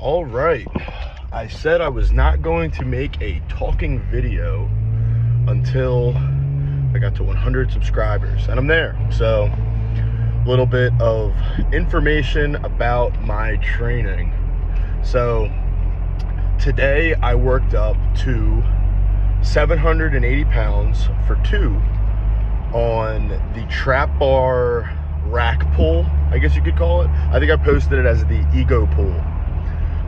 All right, I said I was not going to make a talking video until I got to 100 subscribers, and I'm there. So, a little bit of information about my training. So, today I worked up to 780 pounds for 2 on the trap bar rack pull, I guess you could call it. I think I posted it as the ego pull.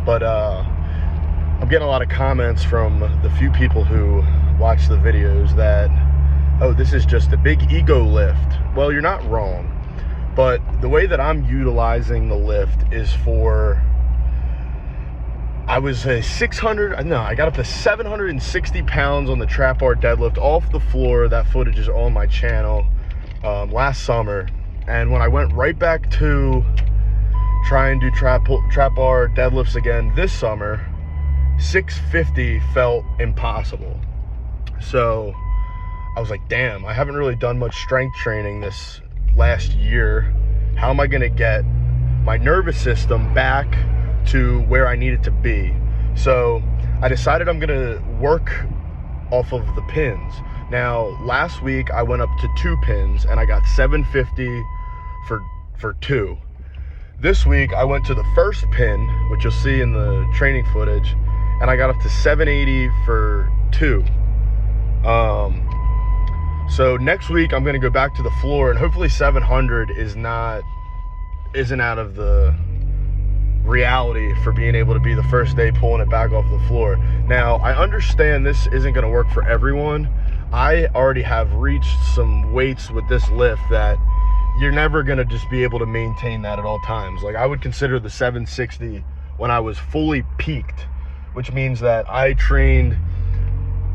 But I'm getting a lot of comments from the few people who watch the videos that, oh, this is just a big ego lift. Well, you're not wrong. But the way that I'm utilizing the lift is for, I got up to 760 pounds on the trap bar deadlift off the floor. That footage is on my channel last summer. And when I went right back to try and do trap bar deadlifts again this summer, 650 felt impossible. So I was like, damn, I haven't really done much strength training this last year. How am I gonna get my nervous system back to where I need it to be? So I decided I'm gonna work off of the pins. Now, last week I went up to 2 pins and I got 750 for 2. This week, I went to the first pin, which you'll see in the training footage, and I got up to 780 for 2. So next week, I'm gonna go back to the floor, and hopefully 700 isn't out of the reality for being able to be the first day pulling it back off the floor. Now, I understand this isn't gonna work for everyone. I already have reached some weights with this lift that you're never gonna just be able to maintain that at all times. Like, I would consider the 760 when I was fully peaked, which means that I trained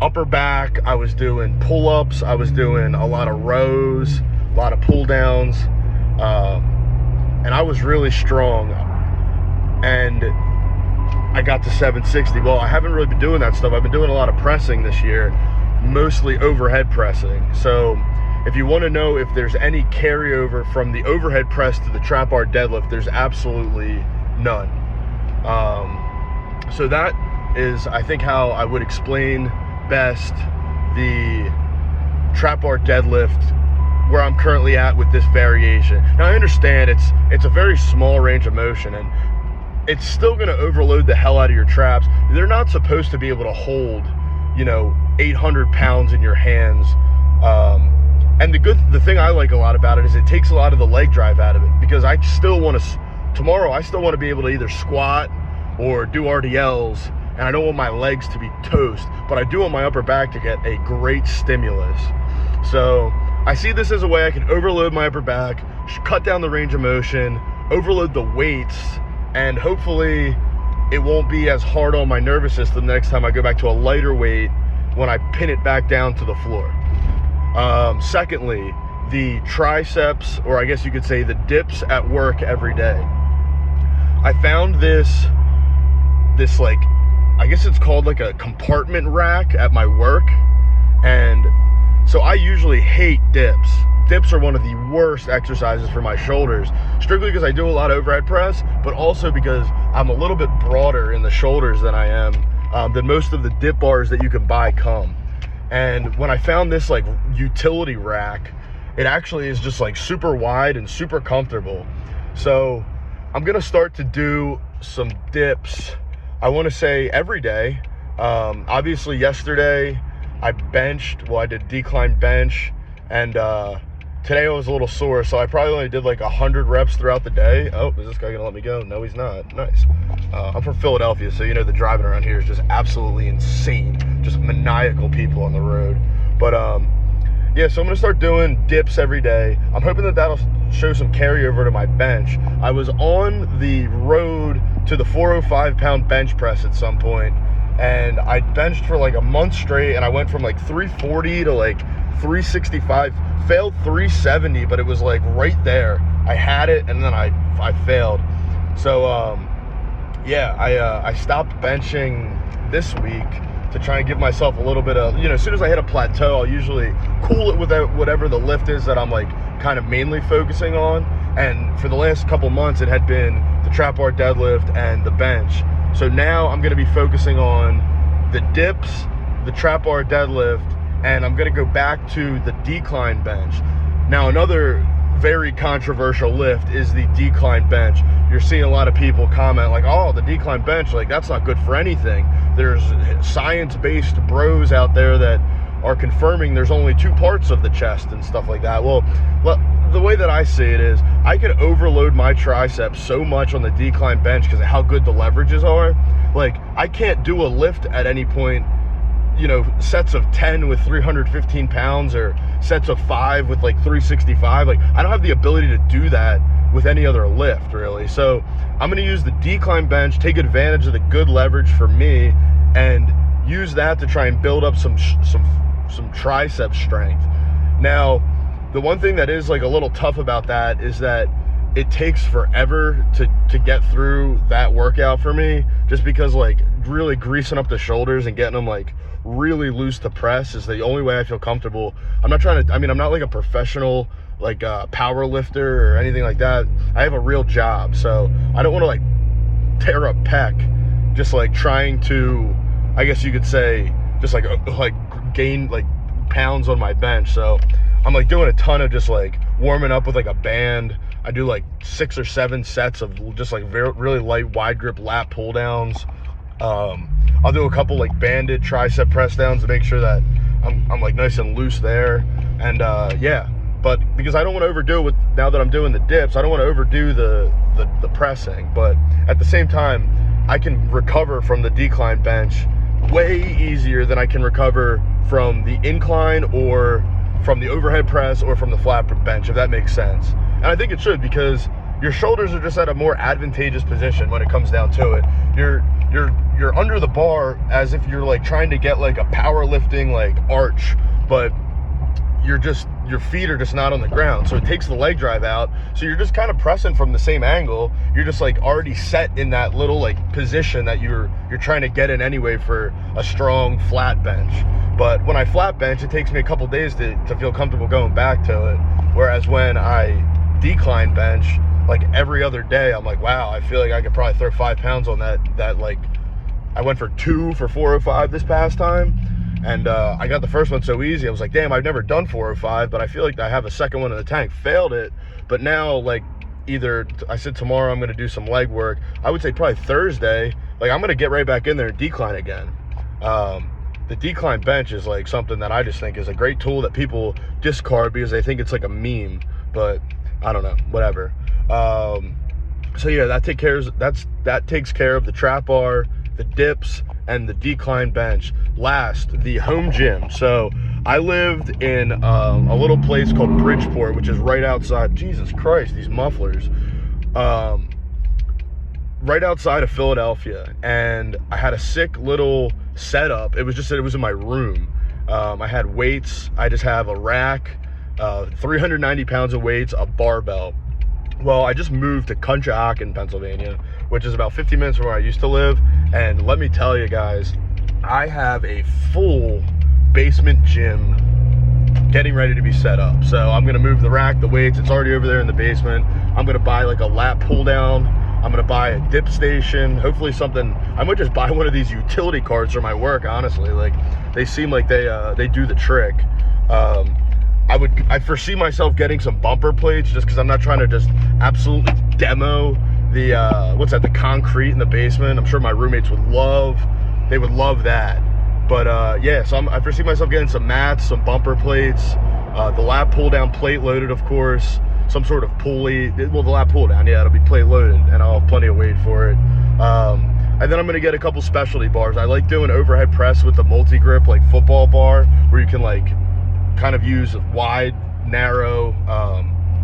upper back, I was doing pull-ups, I was doing a lot of rows, a lot of pull-downs, and I was really strong, and I got to 760. Well, I haven't really been doing that stuff. I've been doing a lot of pressing this year, mostly overhead pressing. So if you want to know if there's any carryover from the overhead press to the trap bar deadlift, there's absolutely none. So that is, I think, how I would explain best the trap bar deadlift where I'm currently at with this variation. Now, I understand it's a very small range of motion, and it's still going to overload the hell out of your traps. They're not supposed to be able to hold, 800 pounds in your hands. And the thing I like a lot about it is it takes a lot of the leg drive out of it, because I still want to, tomorrow I still want to be able to either squat or do RDLs, and I don't want my legs to be toast, but I do want my upper back to get a great stimulus. So I see this as a way I can overload my upper back, cut down the range of motion, overload the weights, and hopefully it won't be as hard on my nervous system the next time I go back to a lighter weight when I pin it back down to the floor. Secondly, the triceps, or I guess you could say the dips at work every day. I found this like, I guess it's called like a compartment rack at my work. And so I usually hate dips. Dips are one of the worst exercises for my shoulders, strictly because I do a lot of overhead press, but also because I'm a little bit broader in the shoulders than I am, than most of the dip bars that you can buy come. And when I found this like utility rack, it actually is just like super wide and super comfortable. So I'm gonna start to do some dips, I wanna say every day. Obviously yesterday I did decline bench, and today I was a little sore, so I probably only did like 100 reps throughout the day. Oh, is this guy gonna let me go? No, he's not. Nice. I'm from Philadelphia, so the driving around here is just absolutely insane. Just maniacal people on the road. But yeah, so I'm gonna start doing dips every day. I'm hoping that that'll show some carryover to my bench. I was on the road to the 405 pound bench press at some point, and I benched for like a month straight, and I went from like 340 to like 365, failed 370, but it was like right there. I had it, and then I failed. So yeah, I stopped benching this week to try and give myself a little bit of, as soon as I hit a plateau, I'll usually cool it with whatever the lift is that I'm like kind of mainly focusing on. And for the last couple months, it had been the trap bar deadlift and the bench. So now I'm gonna be focusing on the dips, the trap bar deadlift, and I'm gonna go back to the decline bench. Now, another very controversial lift is the decline bench. You're seeing a lot of people comment like, oh, the decline bench, like that's not good for anything. There's science-based bros out there that are confirming there's only 2 parts of the chest and stuff like that. Well, the way that I see it is I could overload my triceps so much on the decline bench because of how good the leverages are. Like, I can't do a lift at any point, you know, sets of 10 with 315 pounds or sets of 5 with like 365. Like, I don't have the ability to do that with any other lift, really. So I'm going to use the decline bench, take advantage of the good leverage for me, and use that to try and build up some tricep strength. Now, the one thing that is like a little tough about that is that it takes forever to get through that workout for me, just because like really greasing up the shoulders and getting them like really loose to press is the only way I feel comfortable. I'm not like a professional like power lifter or anything like that. I have a real job, so I don't want to like tear a pec just like trying to, I guess you could say, just like gain like pounds on my bench. So I'm like doing a ton of just like warming up with like a band. I do like 6 or 7 sets of just like really light wide grip lat pull downs. I'll do a couple like banded tricep press downs to make sure that I'm like nice and loose there. And yeah, but because I don't want to overdo it with, now that I'm doing the dips, I don't want to overdo the pressing, but at the same time I can recover from the decline bench way easier than I can recover from the incline or from the overhead press or from the flat bench, if that makes sense. And I think it should, because your shoulders are just at a more advantageous position when it comes down to it. You're under the bar as if you're like trying to get like a powerlifting like arch, but your feet are just not on the ground, so it takes the leg drive out, so you're just kind of pressing from the same angle. You're just like already set in that little like position that you're trying to get in anyway for a strong flat bench. But when I flat bench, it takes me a couple days to feel comfortable going back to it, whereas when I decline bench, like every other day, I'm like, wow, I feel like I could probably throw 5 pounds on that like I went for 2 for 405 this past time. And I got the first one so easy. I was like, damn, I've never done 405, but I feel like I have a second one in the tank. Failed it, but now, like, either I said tomorrow I'm going to do some leg work. I would say probably Thursday, like, I'm going to get right back in there and decline again. The decline bench is like something that I just think is a great tool that people discard because they think it's like a meme, but I don't know, whatever. So yeah, that takes care of the trap bar, the dips, and the decline bench. Last, the home gym. So I lived in a little place called Bridgeport, which is right outside, Jesus Christ, these mufflers, right outside of Philadelphia. And I had a sick little setup. It was just that it was in my room. I had weights. I just have a rack, 390 pounds of weights, a barbell. Well, I just moved to Conshohocken, Pennsylvania, which is about 50 minutes from where I used to live. And let me tell you guys, I have a full basement gym getting ready to be set up. So I'm gonna move the rack, the weights, it's already over there in the basement. I'm gonna buy like a lat pull down. I'm gonna buy a dip station, hopefully something. I might just buy one of these utility carts for my work, honestly. Like, they seem like they do the trick. I foresee myself getting some bumper plates just because I'm not trying to just absolutely demo the the concrete in the basement. I'm sure my roommates would love that. But yeah, so I foresee myself getting some mats, some bumper plates, the lat pull down plate loaded, of course, some sort of pulley. Well, the lat pull down, yeah, it'll be plate loaded, and I'll have plenty of weight for it. And then I'm gonna get a couple specialty bars. I like doing overhead press with the multi-grip, like football bar, where you can like kind of use wide, narrow,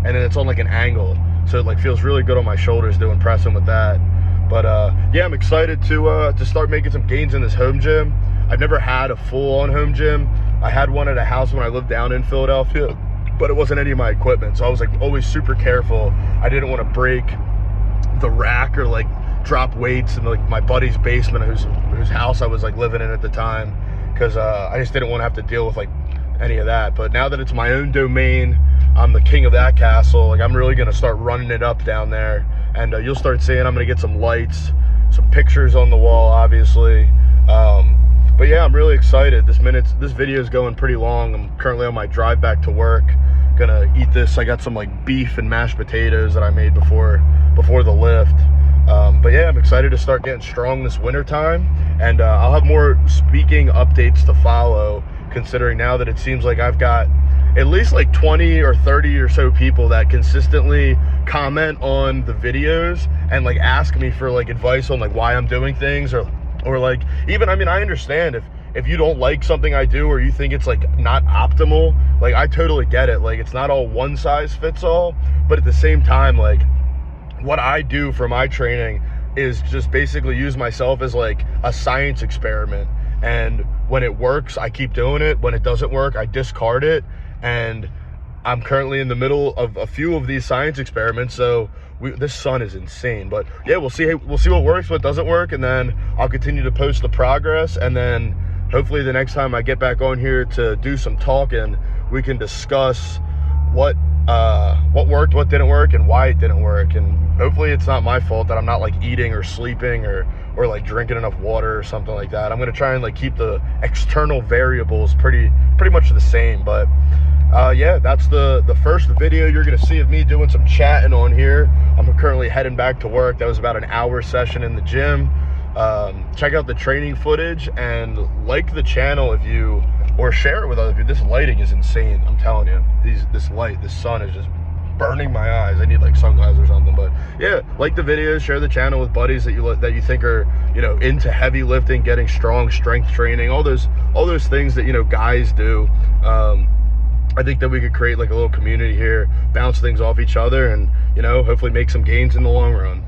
and then it's on like an angle, so it like feels really good on my shoulders doing pressing with that. But yeah, I'm excited to start making some gains in this home gym. I've never had a full-on home gym. I had one at a house when I lived down in Philadelphia, but it wasn't any of my equipment, so I was like always super careful. I didn't want to break the rack or like drop weights in like my buddy's basement, whose house I was like living in at the time, because I just didn't want to have to deal with like any of that. But now that it's my own domain, I'm the king of that castle. Like, I'm really gonna start running it up down there, and you'll start seeing I'm gonna get some lights, some pictures on the wall, obviously. But yeah, I'm really excited. This video is going pretty long. I'm currently on my drive back to work. Gonna eat this. I got some like beef and mashed potatoes that I made before the lift. But yeah, I'm excited to start getting strong this winter time, and I'll have more speaking updates to follow, considering now that it seems like I've got at least like 20 or 30 or so people that consistently comment on the videos and like ask me for like advice on like why I'm doing things, or like, even, I mean, I understand if you don't like something I do, or you think it's like not optimal, like I totally get it. Like, it's not all one size fits all, but at the same time, like, what I do for my training is just basically use myself as like a science experiment. And when it works, I keep doing it. When it doesn't work, I discard it. And I'm currently in the middle of a few of these science experiments. So this sun is insane, but yeah, we'll see what works, what doesn't work. And then I'll continue to post the progress. And then hopefully the next time I get back on here to do some talking, we can discuss what worked, what didn't work, and why it didn't work. And hopefully it's not my fault that I'm not like eating or sleeping or like drinking enough water or something like that. I'm gonna try and like keep the external variables pretty much the same. But yeah, that's the first video you're gonna see of me doing some chatting on here. I'm currently heading back to work. That was about an hour session in the gym. Check out the training footage and like the channel if you, or share it with other people. This lighting is insane, I'm telling you. This sun is just burning my eyes. I need like sunglasses or something. But yeah, like the videos, share the channel with buddies that you think are, you know, into heavy lifting, getting strong, strength training, all those things that, you know, guys do. I think that we could create like a little community here, bounce things off each other, and, you know, hopefully make some gains in the long run.